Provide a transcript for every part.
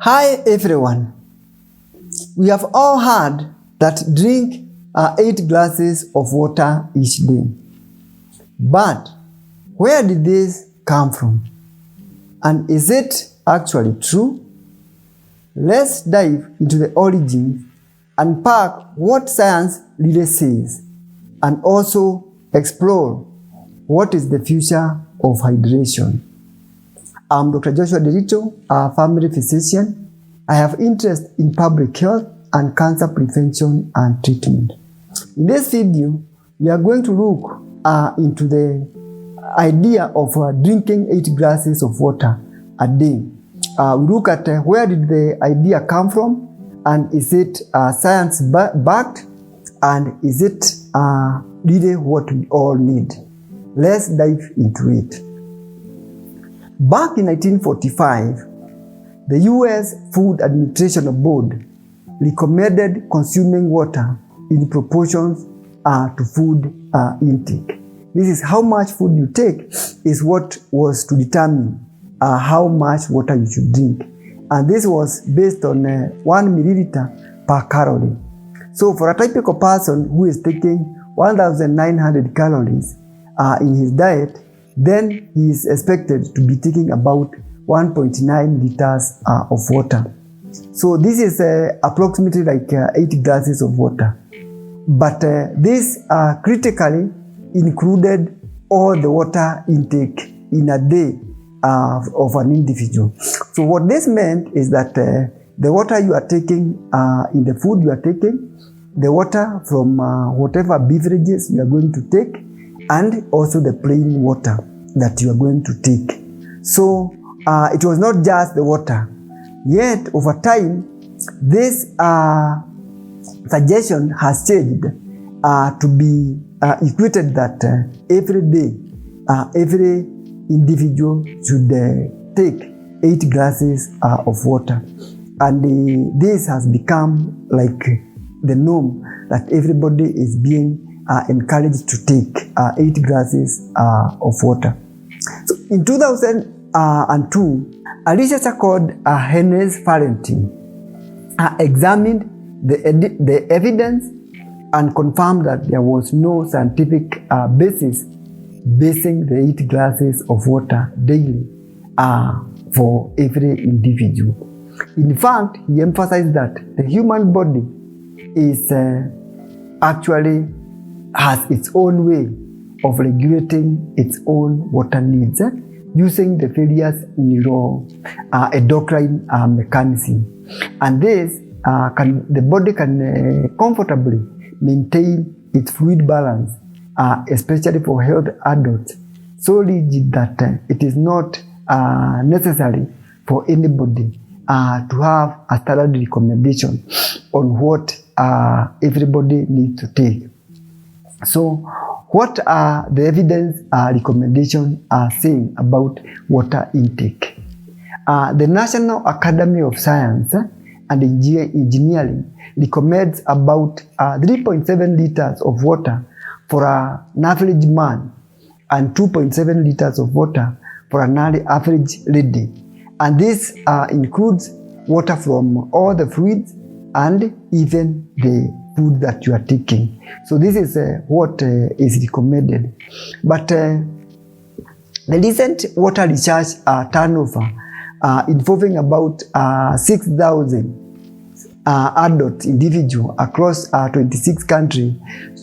Hi everyone. We have all heard that drink 8 glasses of water each day. But where did this come from? And is it actually true? Let's dive into the origins, unpack what science really says, and also explore what is the future of hydration. I'm Dr. Joshua Nderitu, a family physician. I have interest in public health and cancer prevention and treatment. In this video, we are going to look into the idea of drinking 8 glasses of water a day. We look at where did the idea come from, and is it science backed, and is it really what we all need? Let's dive into it. Back in 1945, the US Food Administration Board recommended consuming water in proportions to food intake. This is how much food you take is what was to determine how much water you should drink. And this was based on 1 milliliter per calorie. So for a typical person who is taking 1,900 calories in his diet, then he is expected to be taking about 1.9 liters of water. So this is approximately like 8 glasses of water. But this critically included all the water intake in a day of an individual. So what this meant is that the water you are taking in the food you are taking, the water from whatever beverages you are going to take, and also the plain water that you are going to take. So it was not just the water. Yet over time, this suggestion has changed to be equated that every day, every individual should take 8 glasses of water. And this has become like the norm that everybody is being encouraged to take 8 glasses of water. So in 2002, a researcher called Hennes Valentin examined the evidence and confirmed that there was no scientific basis basing the 8 glasses of water daily for every individual. In fact, he emphasized that the human body is actually has its own way of regulating its own water needs using the various neuroendocrine mechanism. And this the body can comfortably maintain its fluid balance, especially for healthy adults, so rigid that it is not necessary for anybody to have a standard recommendation on what everybody needs to take. So what are the evidence recommendations saying about water intake? The National Academy of Science and Engineering recommends about 3.7 liters of water for an average man and 2.7 liters of water for an average lady. And this includes water from all the fluids and even the food that you are taking. So this is what is recommended. But the recent water research turnover involving about 6,000 adult individuals across 26 countries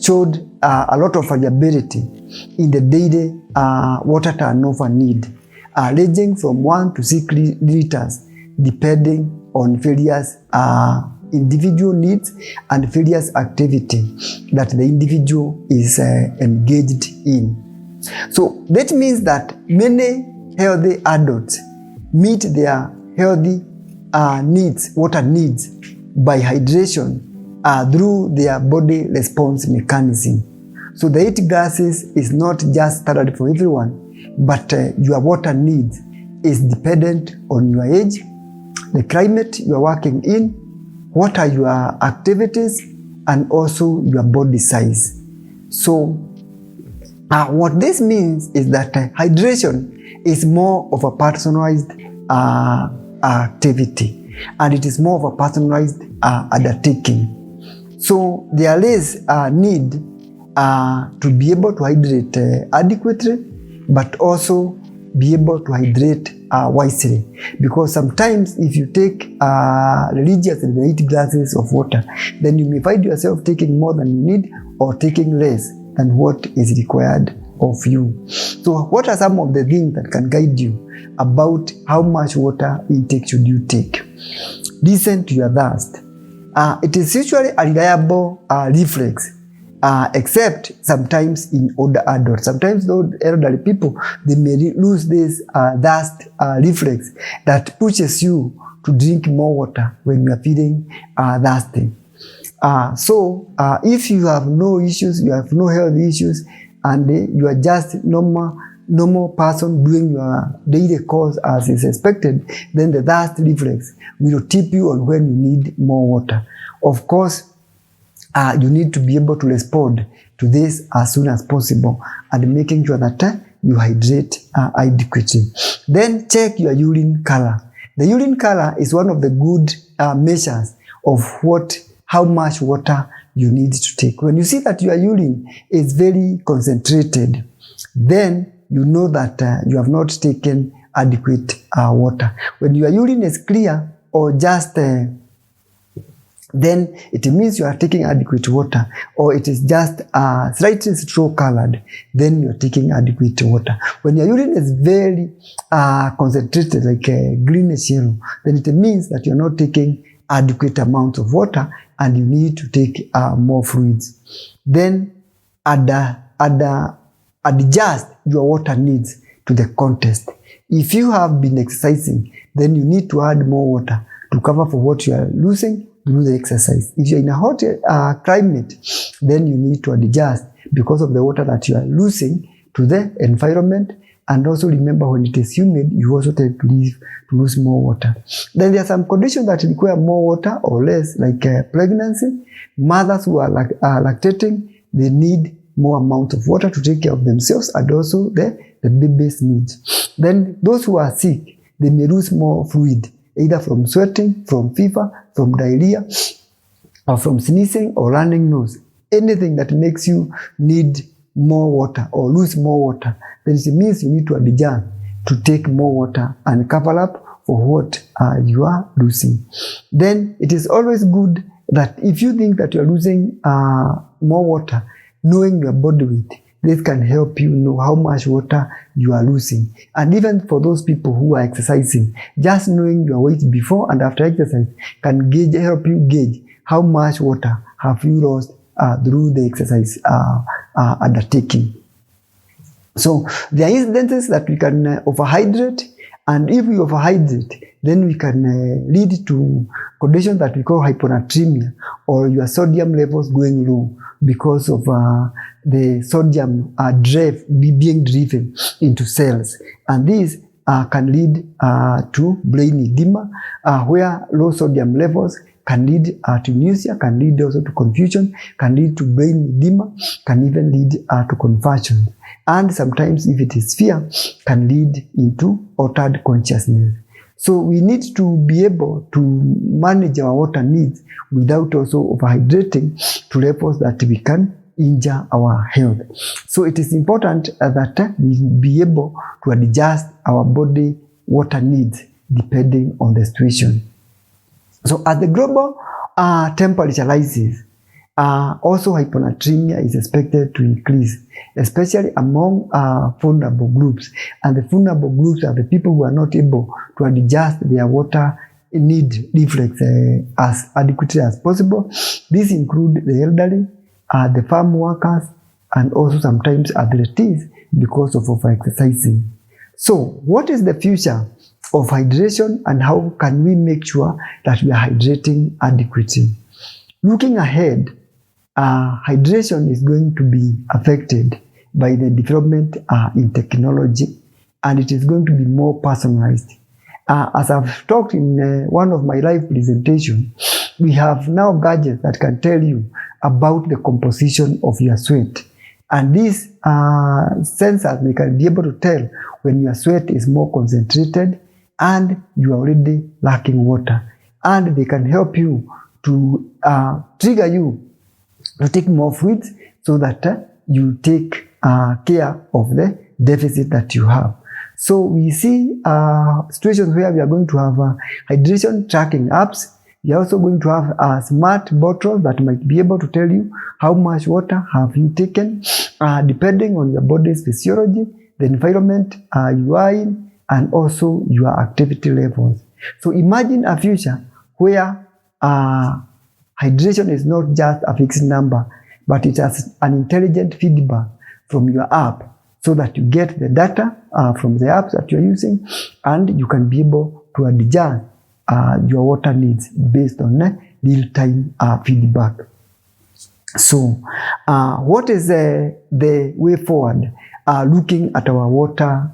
showed a lot of variability in the daily water turnover need, ranging from 1 to 6 liters depending on various individual needs and various activities that the individual is engaged in. So that means that many healthy adults meet their healthy needs, water needs, by hydration through their body response mechanism. So the 8 glasses is not just standard for everyone, but your water needs is dependent on your age, the climate you are working in, what are your activities, and also your body size. So what this means is that hydration is more of a personalized activity, and it is more of a personalized undertaking. So there is a need to be able to hydrate adequately, but also be able to hydrate wisely. Because sometimes if you take religiously 8 glasses of water, then you may find yourself taking more than you need or taking less than what is required of you. So what are some of the things that can guide you about how much water intake should you take? Listen to your thirst. It is usually a reliable reflex, except sometimes in older adults. Sometimes those elderly people, they may lose this thirst reflex that pushes you to drink more water when you are feeling thirsty. So if you have no issues, you have no health issues, and you are just normal person doing your daily course as is expected, then the thirst reflex will tip you on when you need more water. Of course, you need to be able to respond to this as soon as possible and making sure that you hydrate adequately. Then check your urine color. The urine color is one of the good measures of how much water you need to take. When you see that your urine is very concentrated, then you know that you have not taken adequate water. When your urine is clear or just then it means you are taking adequate water, or it is just slightly straw colored, then you are taking adequate water. When your urine is very concentrated, like a greenish yellow, then it means that you are not taking adequate amount of water and you need to take more fluids. Then adjust your water needs to the context. If you have been exercising, then you need to add more water to cover for what you are losing through the exercise. If you're in a hot climate, then you need to adjust because of the water that you are losing to the environment. And also remember, when it is humid, you also tend to lose more water. Then there are some conditions that require more water or less, like pregnancy. Mothers who are lactating, they need more amount of water to take care of themselves and also the baby's needs. Then those who are sick, they may lose more fluid, either from sweating, from fever, from diarrhea, or from sneezing or running nose. Anything that makes you need more water or lose more water, then it means you need to adjust to take more water and cover up for what you are losing. Then it is always good that if you think that you are losing more water, knowing your body weight, this can help you know how much water you are losing. And even for those people who are exercising, just knowing your weight before and after exercise can help you gauge how much water have you lost through the exercise undertaking. So there are incidences that we can overhydrate, and if we overhydrate, then we can lead to conditions that we call hyponatremia, or your sodium levels going low because of the sodium being driven into cells. And this can lead to brain edema, where low sodium levels can lead to nausea, can lead also to confusion, can lead to brain edema, can even lead to conversion. And sometimes, if it is fear, can lead into altered consciousness. So we need to be able to manage our water needs without also overhydrating to levels that we can injure our health. So it is important that we be able to adjust our body water needs depending on the situation. So as the global temperature rises, also hyponatremia is expected to increase, especially among vulnerable groups. And the vulnerable groups are the people who are not able to adjust their water need reflex as adequately as possible. These include the elderly, the farm workers, and also sometimes athletes because of overexercising. So what is the future of hydration, and how can we make sure that we are hydrating adequately? Looking ahead, hydration is going to be affected by the development in technology, and it is going to be more personalized. As I've talked in one of my live presentations, we have now gadgets that can tell you about the composition of your sweat. And these sensors, they can be able to tell when your sweat is more concentrated and you are already lacking water, and they can help you to trigger you to take more fluids so that you take care of the deficit that you have. So we see situations where we are going to have hydration tracking apps. We are also going to have smart bottles that might be able to tell you how much water have you taken, depending on your body's physiology, the environment you are in, and also your activity levels. So imagine a future where hydration is not just a fixed number, but it has an intelligent feedback from your app, so that you get the data from the apps that you're using, and you can be able to adjust your water needs based on real-time feedback. So what is the way forward looking at our water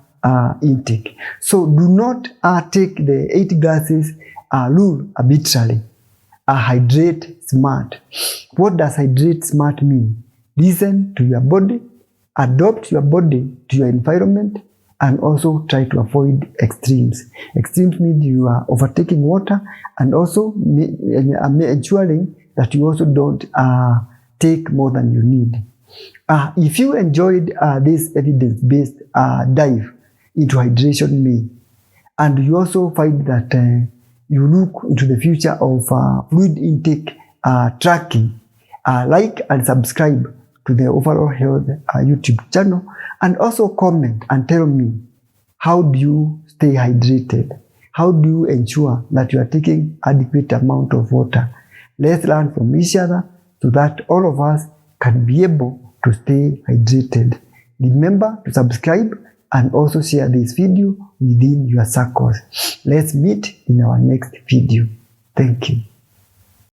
intake? So do not take the 8 glasses rule arbitrarily. Hydrate smart. What does hydrate smart mean? Listen to your body, adopt your body to your environment, and also try to avoid extremes. Extremes mean you are overtaking water, and also ensuring that you also don't take more than you need. If you enjoyed this evidence-based dive into hydration May, and you also find that you look into the future of fluid intake tracking, like and subscribe to the Overall Health YouTube channel, and also comment and tell me, how do you stay hydrated? How do you ensure that you are taking adequate amount of water? Let's learn from each other so that all of us can be able to stay hydrated. Remember to subscribe and also share this video within your circles. Let's meet in our next video. Thank you.